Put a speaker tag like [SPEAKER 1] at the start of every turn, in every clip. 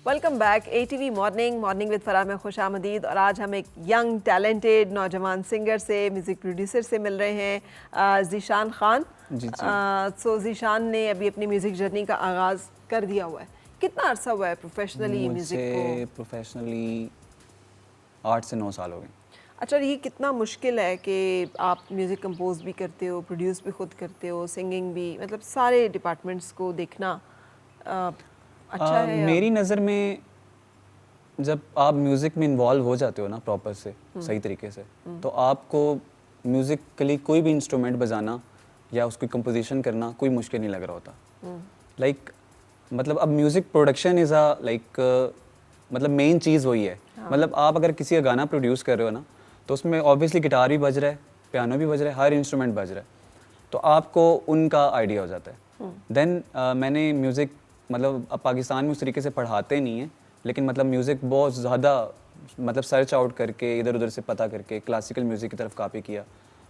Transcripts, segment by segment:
[SPEAKER 1] Welcome back ATV morning with Farah में खुश आमदीद। और आज हम एक यंग टैलेंटेड नौजवान सिंगर से, म्यूज़िक प्रोड्यूसर से मिल रहे हैं, ज़ीशान खान। सो ज़ीशान ने अभी अपनी म्यूज़िक जर्नी का आगाज़ कर दिया हुआ है। कितना अरसा हुआ है प्रोफेशनली म्यूज़िक को?
[SPEAKER 2] प्रोफेशनली 8 से 9 साल हो गए।
[SPEAKER 1] अच्छा, ये कितना मुश्किल है कि आप म्यूज़िक कंपोज भी करते हो, प्रोड्यूस भी खुद करते हो, सिंगिंग भी, मतलब सारे डिपार्टमेंट्स को देखना अच्छा है?
[SPEAKER 2] मेरी नज़र में जब आप म्यूज़िक में इन्वॉल्व हो जाते हो ना प्रॉपर से, सही तरीके से, तो आपको म्यूज़िकली कोई भी इंस्ट्रूमेंट बजाना या उसकी कंपोजिशन करना कोई मुश्किल नहीं लग रहा होता। लाइक मतलब अब म्यूज़िक प्रोडक्शन इज़ मतलब मेन चीज़ वही है। मतलब आप अगर किसी का गाना प्रोड्यूस कर रहे हो ना, तो उसमें ऑब्वियसली गिटार भी बज रहा है, पियानो भी बज रहा है, हर इंस्ट्रूमेंट बज रहा है, तो आपको उनका आइडिया हो जाता है। देन मैंने म्यूज़िक, मतलब अब पाकिस्तान में उस तरीके से पढ़ाते नहीं हैं, लेकिन मतलब म्यूज़िक बहुत ज़्यादा मतलब सर्च आउट करके, इधर उधर से पता करके क्लासिकल म्यूज़िक की तरफ काफ़ी किया,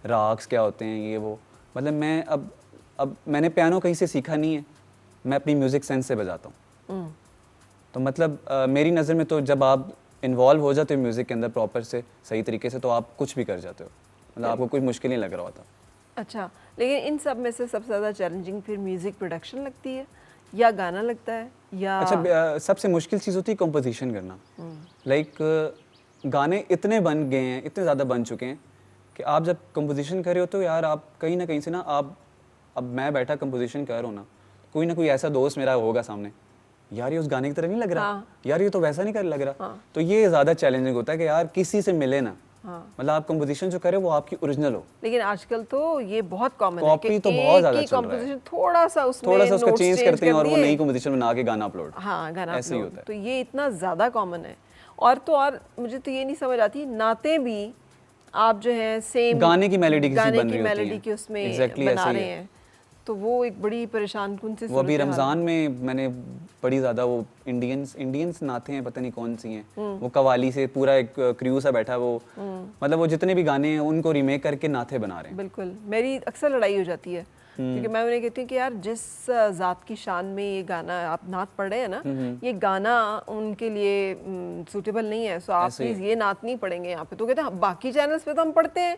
[SPEAKER 2] राग्स क्या होते हैं ये वो। मतलब मैं अब मैंने पियानो कहीं से सीखा नहीं है, मैं अपनी म्यूज़िक सेंस से बजाता हूँ। तो मतलब मेरी नज़र में तो जब आप इन्वॉल्व हो जाते हो म्यूज़िक के अंदर प्रॉपर से, सही तरीके से, तो आप कुछ भी कर जाते हो, मतलब आपको कोई मुश्किल नहीं लग रहा होता।
[SPEAKER 1] अच्छा, लेकिन इन सब में से सबसे ज़्यादा चैलेंजिंग फिर म्यूज़िक प्रोडक्शन लगती है या गाना लगता है या?
[SPEAKER 2] अच्छा, सबसे मुश्किल चीज़ होती है कंपोजिशन करना। लाइक गाने इतने बन गए हैं, इतने ज़्यादा बन चुके हैं कि आप जब कंपोजिशन कर रहे हो तो यार आप कहीं ना कहीं से ना, आप अब मैं बैठा कंपोजिशन कर रहा हूँ ना कोई ऐसा दोस्त मेरा होगा सामने, यार ये उस गाने की तरह नहीं लग रहा।
[SPEAKER 1] हाँ।
[SPEAKER 2] यार ये तो वैसा नहीं कर लग रहा।
[SPEAKER 1] हाँ।
[SPEAKER 2] तो ये ज़्यादा चैलेंजिंग होता है कि यार किसी से मिले ना। मतलब आप कंपोजिशन जो करे वो आपकी ओरिजिनल हो।
[SPEAKER 1] लेकिन आजकल तो ये बहुत कॉमन है कि
[SPEAKER 2] कॉपी तो बहुत ज़्यादा चल रहा है।
[SPEAKER 1] कंपोजिशन थोड़ा सा
[SPEAKER 2] उसका
[SPEAKER 1] नोट्स
[SPEAKER 2] चेंज करते हैं और वो
[SPEAKER 1] दिए।
[SPEAKER 2] नई कंपोजिशन बना के गाना अपलोड।
[SPEAKER 1] हाँ, गाना
[SPEAKER 2] ऐसे ही
[SPEAKER 1] अपलोड।
[SPEAKER 2] होता है।
[SPEAKER 1] तो ये इतना ज़्यादा कॉमन है। और तो और मुझे तो ये नहीं समझ आती, नातें भी आप जो है सेम
[SPEAKER 2] गाने की मेलोडी
[SPEAKER 1] की उसमें बना रहे हैं, तो वो एक बड़ी परेशान कुन सी
[SPEAKER 2] वो अभी
[SPEAKER 1] सूरत हाल है।
[SPEAKER 2] रमज़ान में मैंने बड़ी ज़्यादा वो इंडियंस नाते हैं, पता नहीं कौन सी हैं, वो कवाली से पूरा एक क्रू सा बैठा, वो मतलब वो जितने भी गाने हैं उनको रीमेक करके नाते बना रहे हैं।
[SPEAKER 1] बिल्कुल, मेरी अक्सर लड़ाई हो जाती है क्योंकि मैं उन्हें कहती हूँ कि यार जिस ज़ात की शान में ये गाना आप नात पढ़ रहे हैं ना, ये गाना उनके लिए सूटेबल नहीं है, सो आप प्लीज़ ये नात नहीं पढ़ेंगे यहाँ पे। तो कहते हैं बाकी चैनल्स पे तो हम पढ़ते हैं।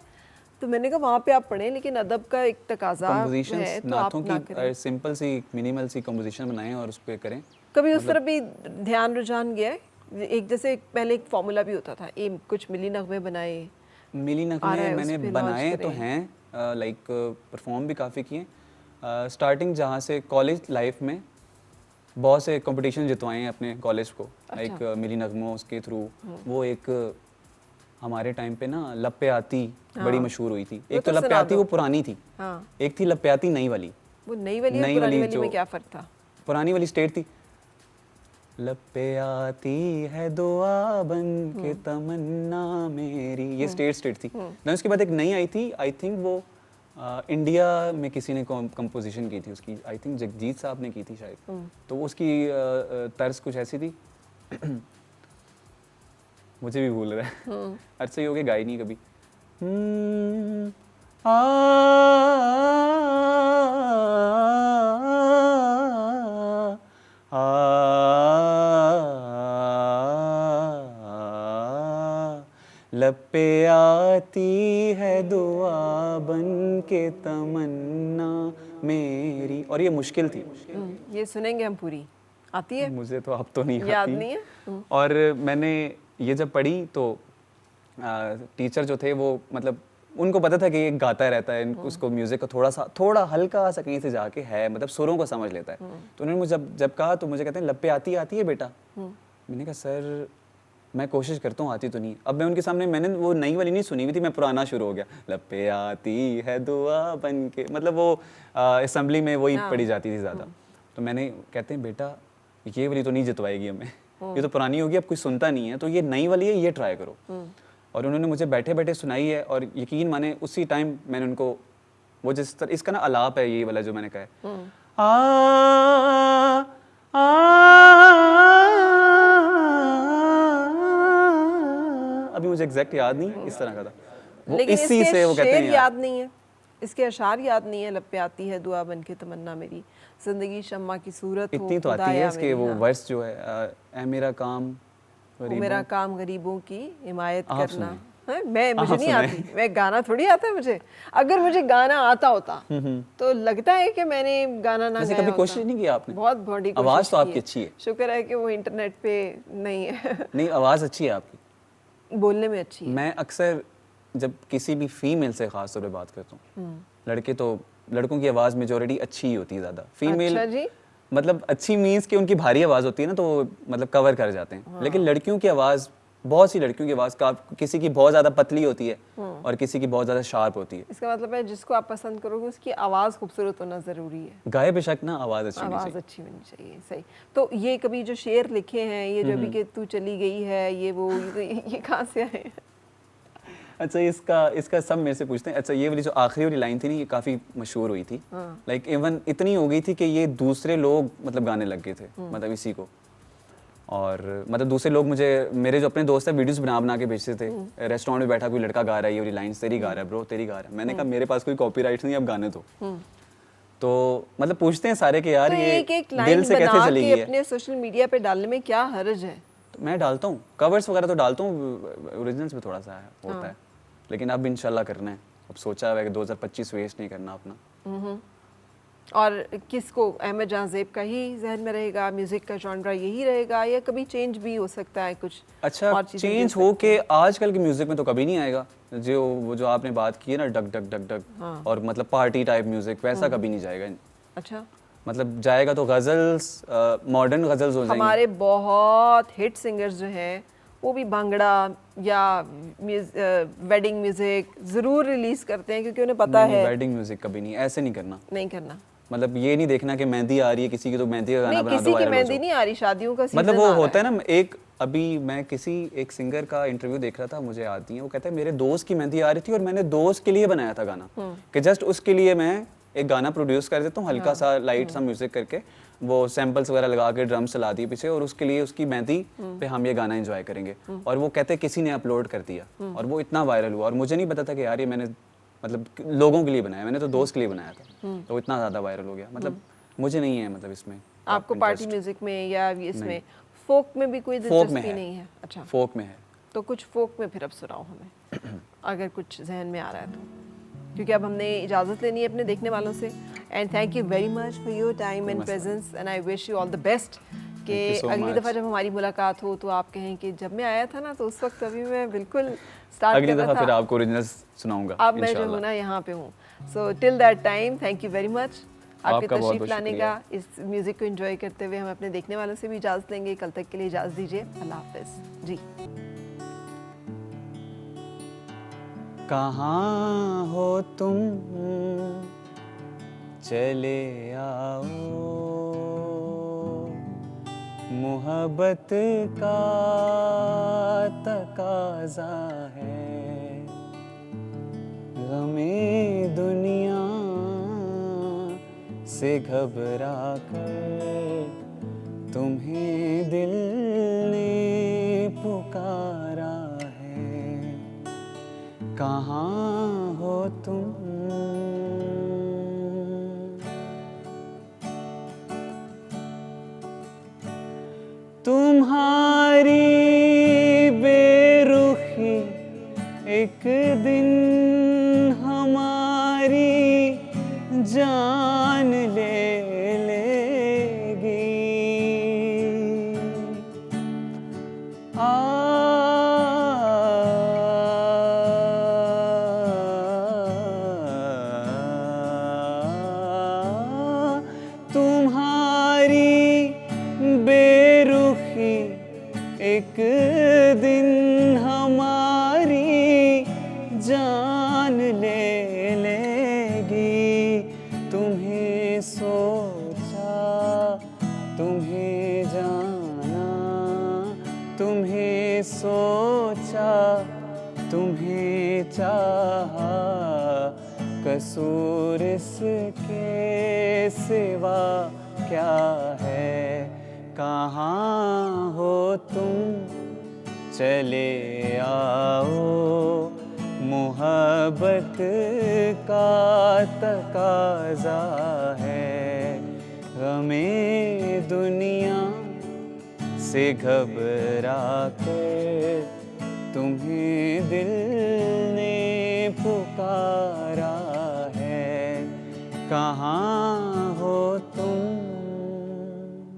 [SPEAKER 1] तो मैंने कहा वहाँ पे आप पढ़ें, लेकिन अदब का एक तकाजा है तो आप ना करें।
[SPEAKER 2] सिंपल सी मिनिमल सी कंपोजिशन बनाएं और उस पे करें।
[SPEAKER 1] कभी उस तरफ भी ध्यान रुझान गया है? एक जैसे पहले एक फॉर्मूला भी होता था, कुछ मिली नगमे बनाए,
[SPEAKER 2] मिली नगमे मैंने बनाए तो हैं, लाइक परफॉर्म भी काफ़ी किए। स्टार्टिंग जहाँ से कॉलेज लाइफ में बहुत से कंपटीशन जितवाए हैं अपने कॉलेज को। लाइक मिली नगमों के थ्रू वो एक हमारे टाइम पे ना लप्पे आती बड़ी मशहूर हुई थी। एक तो लप्पे आती वो पुरानी थी, एक थी लप्पे आती नई वाली।
[SPEAKER 1] वो नई वाली और पुरानी वाली में क्या फ़र्क था?
[SPEAKER 2] पुरानी वाली स्टेट थी, लप्पे आती है दुआ बन के तमन्ना मेरी, ये स्टेट थी। देन उसके बाद एक नई आई थी, आई थिंक वो इंडिया में किसी ने कंपोजिशन की थी उसकी, आई थिंक जगजीत साहब ने की थी शायद। तो उसकी तर्ज कुछ ऐसी थी मुझे भी भूल रहा है, अच्छा ही हो गया, गाई नहीं कभी। लपे आती है दुआ बन के तमन्ना मेरी, और ये मुश्किल थी।
[SPEAKER 1] ये सुनेंगे हम पूरी, आती है
[SPEAKER 2] मुझे तो अब तो नहीं आती,
[SPEAKER 1] याद नहीं है।
[SPEAKER 2] और मैंने ये जब पढ़ी तो टीचर जो थे वो मतलब उनको पता था कि ये गाता रहता है, उसको म्यूज़िक का थोड़ा हल्का सा कहीं से जाके है, मतलब सुरों को समझ लेता है। तो उन्होंने मुझे जब कहा तो मुझे कहते हैं लप्पे आती है बेटा। मैंने कहा सर मैं कोशिश करता हूँ, आती तो नहीं। अब मैं उनके सामने, मैंने वो नई वाली नहीं सुनी हुई थी, मैं पुराना शुरू हो गया, लप्पे आती है दुआ बन के, मतलब वो असेंबली में वही पढ़ी जाती थी ज़्यादा। तो मैंने कहते हैं बेटा ये वाली तो नहीं जितवाएगी हमें, ये तो पुरानी होगी, अब कोई सुनता नहीं है, तो ये नई वाली है, ये ट्राई करो। और उन्होंने मुझे बैठे बैठे सुनाई है, और यकीन माने उसी टाइम मैंने उनको वो जिस तरह, इसका ना अलाप है ये वाला जो मैंने कहा है, अभी मुझे एग्जैक्ट याद नहीं इस तरह का था वो,
[SPEAKER 1] लेकिन
[SPEAKER 2] इसी से वो कहते हैं
[SPEAKER 1] याद नहीं है। इसके अशार याद नहीं है, लब पे आती है दुआ बन के तमन्ना मेरी, जिंदगी शम्मा की सूरत हो
[SPEAKER 2] इतनी तो आती है
[SPEAKER 1] खुदाया
[SPEAKER 2] इसके
[SPEAKER 1] मेरी,
[SPEAKER 2] वो
[SPEAKER 1] हाँ।
[SPEAKER 2] वर्स जो है ए मेरा काम
[SPEAKER 1] वो
[SPEAKER 2] गरीबों
[SPEAKER 1] मेरा काम गरीबों की हिमायत
[SPEAKER 2] आप
[SPEAKER 1] करना
[SPEAKER 2] सुनाएं।
[SPEAKER 1] है। मैं मुझे
[SPEAKER 2] आप
[SPEAKER 1] नहीं
[SPEAKER 2] सुनाएं।
[SPEAKER 1] आती, मैं गाना थोड़ी आता है मुझे। अगर मुझे गाना आता होता तो लगता है कि मैंने गाना ना
[SPEAKER 2] वैसे
[SPEAKER 1] गाया
[SPEAKER 2] कभी
[SPEAKER 1] होता।
[SPEAKER 2] कोशिश नहीं की आपने?
[SPEAKER 1] बहुत बड़ी कोशिश
[SPEAKER 2] आवाज़ तो
[SPEAKER 1] की
[SPEAKER 2] आपकी
[SPEAKER 1] है।
[SPEAKER 2] अच्छी है।
[SPEAKER 1] शुक्र है कि वो इंटरनेट पे नहीं है।
[SPEAKER 2] नहीं, आवाज़ अच्छी है आपकी।
[SPEAKER 1] बोलने में अच्छी है।
[SPEAKER 2] मैं अक्सर जब किसी भी फीमेल से ख़ास तौर पे बात करता हूँ, लड़के तो लड़कों की आवाज़ मेजॉरिटी अच्छी ही होती है ज़्यादा। फीमेल
[SPEAKER 1] अच्छा जी।
[SPEAKER 2] मतलब अच्छी मीन्स कि उनकी भारी आवाज़ होती है ना, तो वो मतलब कवर कर जाते हैं। लेकिन लड़कियों की आवाज़, बहुत सी लड़कियों की आवाज़ का किसी की बहुत ज़्यादा पतली होती है और किसी की बहुत ज़्यादा शार्प होती है।
[SPEAKER 1] इसका मतलब है जिसको आप पसंद करोगे उसकी आवाज़ खूबसूरत होना ज़रूरी है।
[SPEAKER 2] गाए बेशक ना, आवाज़ अच्छी होनी
[SPEAKER 1] आवाज़
[SPEAKER 2] चाहिए।
[SPEAKER 1] अच्छी होनी चाहिए, सही। तो ये कभी जो शेर लिखे हैं, ये जो अभी कि तू चली गई है, ये वो, ये कहाँ से आए हैं?
[SPEAKER 2] अच्छा, इसका सब मेरे से पूछते हैं। अच्छा, ये वाली जो आखिरी वाली लाइन थी ना, ये काफ़ी मशहूर हुई थी। लाइक इवन इतनी हो गई थी कि ये दूसरे लोग मतलब गाने लग गए थे, मतलब इसी को। और मतलब दूसरे लोग मुझे, मेरे जो अपने दोस्त हैं, वीडियोस बना के भेजते थे। रेस्टोरेंट में बैठा कोई लड़का गा रहा है, ये वाली लाइन्स तेरी गा रहा है ब्रो, तेरी गा रहा है। मैंने कहा मेरे पास कोई कॉपीराइट नहीं है, अब गाने दो। तो मतलब पूछते हैं सारे कि यार
[SPEAKER 1] तो
[SPEAKER 2] ये
[SPEAKER 1] एक एक
[SPEAKER 2] दिल
[SPEAKER 1] लाइन
[SPEAKER 2] से कैसे
[SPEAKER 1] बना
[SPEAKER 2] चली
[SPEAKER 1] के
[SPEAKER 2] गई है।
[SPEAKER 1] अपने सोशल मीडिया पे डालने में क्या हर्ज है?
[SPEAKER 2] तो मैं डालता हूँ कवर्स वगैरह तो डालता हूँ, ओरिजिनल्स में थोड़ा सा होता है। लेकिन अब इंशाल्लाह करना है। अब सोचा हुआ है कि 2025 वेस्ट नहीं करना अपना।
[SPEAKER 1] और किसको, अहमद जहां ज़ेब का ही जहन में रहेगा, म्यूज़िक का जॉनरा यही रहेगा, या कभी चेंज भी हो सकता है कुछ?
[SPEAKER 2] अच्छा,
[SPEAKER 1] और चीज़ें भी
[SPEAKER 2] चेंज
[SPEAKER 1] हो
[SPEAKER 2] हो
[SPEAKER 1] सकती
[SPEAKER 2] के आजकल के म्यूजिक में तो कभी नहीं आएगा। जो वो जो आपने बात की है ना, डग डग डग डग और मतलब पार्टी टाइप म्यूजिक, वैसा कभी नहीं जाएगा।
[SPEAKER 1] अच्छा,
[SPEAKER 2] मतलब जाएगा तो गजल्स, मॉडर्न गजल्स हो जाएंगी।
[SPEAKER 1] हमारे बहुत हिट सिंगर्स जो हैं वो भी भांगड़ा या वेडिंग म्यूज़िक ज़रूर रिलीज़ करते हैं, क्योंकि उन्हें पता
[SPEAKER 2] नहीं,
[SPEAKER 1] है।
[SPEAKER 2] वेडिंग म्यूजिक कभी नहीं, ऐसे नहीं करना।
[SPEAKER 1] नहीं करना।
[SPEAKER 2] मतलब ये नहीं देखना कि मेहंदी आ रही है किसी की, तो मेहंदी का गाना
[SPEAKER 1] नहीं,
[SPEAKER 2] बना दो,
[SPEAKER 1] किसी की
[SPEAKER 2] वायरल हो
[SPEAKER 1] मेहंदी
[SPEAKER 2] जाओ।
[SPEAKER 1] नहीं आ रही, शादियों का
[SPEAKER 2] मतलब
[SPEAKER 1] सीजन
[SPEAKER 2] वो
[SPEAKER 1] आ रहा
[SPEAKER 2] होता है ना, एक अभी मैं किसी एक सिंगर का इंटरव्यू देख रहा था, मुझे याद नहीं है, वो कहता है मेरे दोस्त की मेहंदी आ रही थी और मैंने दोस्त के लिए बनाया था गाना, कि जस्ट उसके लिए मैं एक गाना प्रोड्यूस कर देता हूँ, हल्का सा लाइट सा म्यूजिक करके, वो सैंपल्स वगैरह लगा के ड्रम चला दिए पीछे, और उसके लिए उसकी मेहंदी पे हम ये गाना एंजॉय करेंगे। और वो कहते हैं किसी ने अपलोड कर दिया और वो इतना वायरल हुआ, और मुझे नहीं पता था कि यार ये मैंने मतलब लोगों के लिए बनाया, मैंने तो दोस्त के लिए बनाया था, तो इतना ज़्यादा वायरल हो गया। मतलब मुझे नहीं है मतलब इसमें।
[SPEAKER 1] आपको पार्टी म्यूजिक में या इसमें फोक में भी कोई
[SPEAKER 2] फोक में
[SPEAKER 1] दिलचस्पी
[SPEAKER 2] है।
[SPEAKER 1] नहीं है? अच्छा,
[SPEAKER 2] फोक में है।
[SPEAKER 1] तो कुछ फोक में फिर अब सुनाओ हमें, अगर कुछ जहन में आ रहा है तो, क्योंकि अब हमने इजाज़त लेनी है अपने देखने वालों से। And thank you very much for your time and presence, and I wish you all the best कि अगली दफ़ा जब हमारी मुलाकात हो तो आप कहें कि जब मैं आया था ना, तो उस वक्त अभी मैं बिल्कुल स्टार्ट
[SPEAKER 2] अगली
[SPEAKER 1] कर रहा
[SPEAKER 2] दफ़ा
[SPEAKER 1] था,
[SPEAKER 2] फिर आपको ओरिजिनल्स सुनाऊंगा
[SPEAKER 1] अब मैं जो हूँ ना यहाँ पे हूँ। So till that time, thank you very much आपके
[SPEAKER 2] आपका बहुत
[SPEAKER 1] तशरीफ
[SPEAKER 2] बहुत
[SPEAKER 1] लाने
[SPEAKER 2] शुक्रिया।
[SPEAKER 1] का। इस म्यूज़िक को एंजॉय करते हुए हम अपने देखने वालों से भी इजाज़त लेंगे। कल तक के लिए इजाज़त दीजिए, अल्लाह हाफ़िज़ जी।
[SPEAKER 2] कहाँ हो तुम, चले आओ, मोहब्बत का तकाज़ा है, गमे दुनिया से घबरा कर तुम्हें दिल ने पुकारा है। कहाँ हो तुम, तुम्हारी बेरुखी एक दिन हमारी जान ले लेगी। तुम्हारी बेरुखी एक दिन हमारी जान ले लेगी। तुम्हें सोचा, तुम्हें जाना, तुम्हें सोचा, तुम्हें चाहा, कसूर इसके सिवा क्या है। कहाँ हो तुम, चले आओ, मोहब्बत का तकाजा है, हमें दुनिया से घबरा कर तुम्हें दिल ने पुकारा है। कहाँ